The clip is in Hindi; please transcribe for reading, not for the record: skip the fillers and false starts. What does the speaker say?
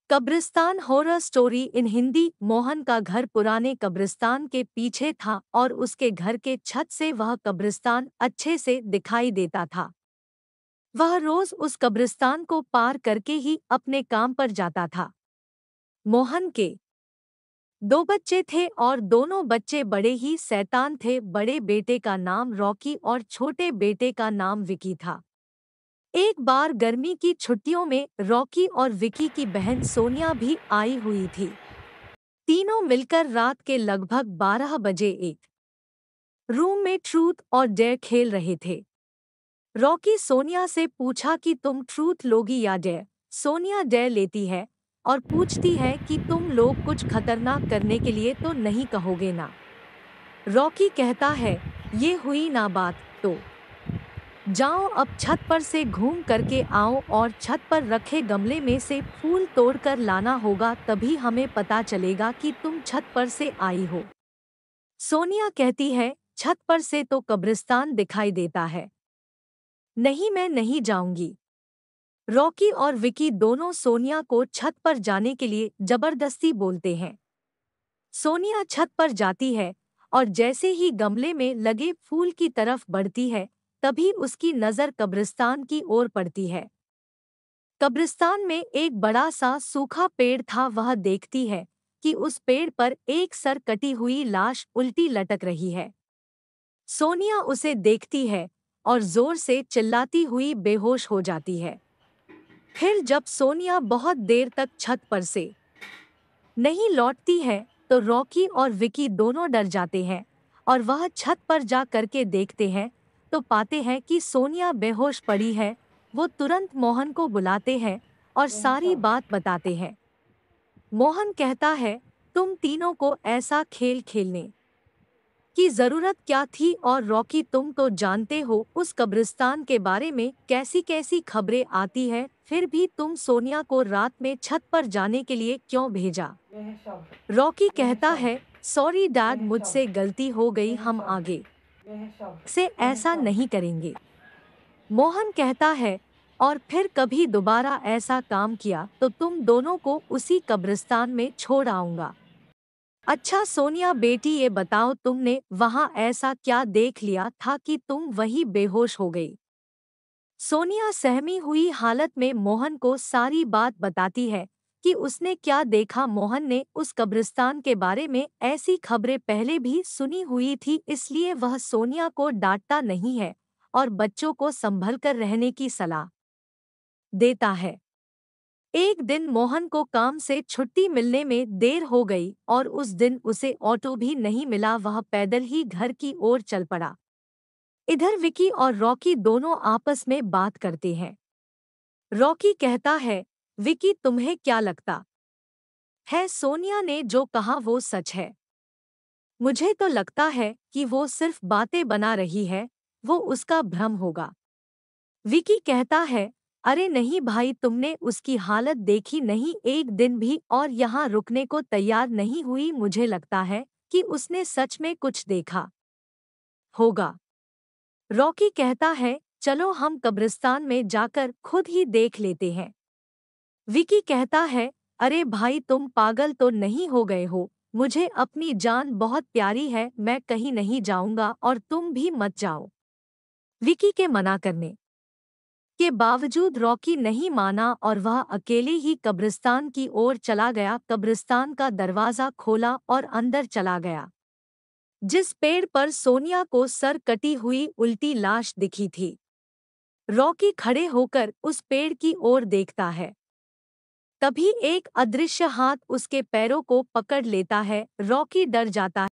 कब्रिस्तान horror story in Hindi. Mohan का घर पुराने कब्रिस्तान के पीछे था और उसके घर के छत से वह कब्रिस्तान अच्छे से दिखाई देता था। वह रोज उस कब्रिस्तान को पार करके ही अपने काम पर जाता था। मोहन के दो बच्चे थे और दोनों बच्चे बड़े ही शैतान थे। बड़े बेटे का नाम रॉकी और छोटे बेटे का नाम विकी था। एक बार गर्मी की छुट्टियों में रॉकी और विकी की बहन सोनिया भी आई हुई थी। तीनों मिलकर रात के लगभग 12 बजे एक रूम में ट्रूथ और डेयर खेल रहे थे। रॉकी सोनिया से पूछा कि तुम ट्रूथ लोगी या डेयर। सोनिया डेयर लेती है और पूछती है कि तुम लोग कुछ खतरनाक करने के लिए तो नहीं कहोगे ना। रॉकी कहता है, ये हुई ना बात तो जाओ अब छत पर से घूम करके आओ और छत पर रखे गमले में से फूल तोड़कर लाना होगा, तभी हमें पता चलेगा कि तुम छत पर से आई हो। सोनिया कहती है, छत पर से तो कब्रिस्तान दिखाई देता है। नहीं, मैं नहीं जाऊंगी। रॉकी और विकी दोनों सोनिया को छत पर जाने के लिए जबरदस्ती बोलते हैं। सोनिया छत पर जाती है और जैसे ही गमले में लगे फूल की तरफ बढ़ती है, तभी उसकी नज़र कब्रिस्तान की ओर पड़ती है। कब्रिस्तान में एक बड़ा सा सूखा पेड़ था। वह देखती है कि उस पेड़ पर एक सर कटी हुई लाश उल्टी लटक रही है। सोनिया उसे देखती है और जोर से चिल्लाती हुई बेहोश हो जाती है। फिर जब सोनिया बहुत देर तक छत पर से नहीं लौटती है, तो रॉकी और विकी दोनों डर जाते हैं और वह छत पर जा करके देखते हैं तो पाते हैं कि सोनिया बेहोश पड़ी है। वो तुरंत मोहन को बुलाते हैं और सारी बात बताते हैं। मोहन कहता है, तुम तीनों को ऐसा खेल खेलने की जरूरत क्या थी? और रॉकी, तुम तो जानते हो उस कब्रिस्तान के बारे में कैसी कैसी खबरें आती है, फिर भी तुम सोनिया को रात में छत पर जाने के लिए क्यों भेजा? रॉकी कहता है, सॉरी डैड, मुझसे गलती हो गई, हम आगे से ऐसा नहीं करेंगे। मोहन कहता है, और फिर कभी दोबारा ऐसा काम किया तो तुम दोनों को उसी कब्रिस्तान में छोड़ आऊंगा। अच्छा सोनिया बेटी, ये बताओ तुमने वहां ऐसा क्या देख लिया था कि तुम वहीं बेहोश हो गई? सोनिया सहमी हुई हालत में मोहन को सारी बात बताती है कि उसने क्या देखा। मोहन ने उस कब्रिस्तान के बारे में ऐसी खबरें पहले भी सुनी हुई थी, इसलिए वह सोनिया को डांटता नहीं है और बच्चों को संभल कर रहने की सलाह देता है। एक दिन मोहन को काम से छुट्टी मिलने में देर हो गई और उस दिन उसे ऑटो भी नहीं मिला। वह पैदल ही घर की ओर चल पड़ा। इधर विकी और रॉकी दोनों आपस में बात करते हैं। रॉकी कहता है, विकी, तुम्हें क्या लगता है सोनिया ने जो कहा वो सच है? मुझे तो लगता है कि वो सिर्फ बातें बना रही है, वो उसका भ्रम होगा। विकी कहता है, अरे नहीं भाई, तुमने उसकी हालत देखी नहीं, एक दिन भी और यहाँ रुकने को तैयार नहीं हुई। मुझे लगता है कि उसने सच में कुछ देखा होगा। रॉकी कहता है, चलो हम कब्रिस्तान में जाकर खुद ही देख लेते हैं। विकी कहता है, अरे भाई, तुम पागल तो नहीं हो गए हो? मुझे अपनी जान बहुत प्यारी है, मैं कहीं नहीं जाऊंगा और तुम भी मत जाओ। विकी के मना करने के बावजूद रॉकी नहीं माना और वह अकेले ही कब्रिस्तान की ओर चला गया। कब्रिस्तान का दरवाजा खोला और अंदर चला गया। जिस पेड़ पर सोनिया को सर कटी हुई उल्टी लाश दिखी थी, रॉकी खड़े होकर उस पेड़ की ओर देखता है। तभी एक अदृश्य हाथ उसके पैरों को पकड़ लेता है। रॉकी डर जाता है।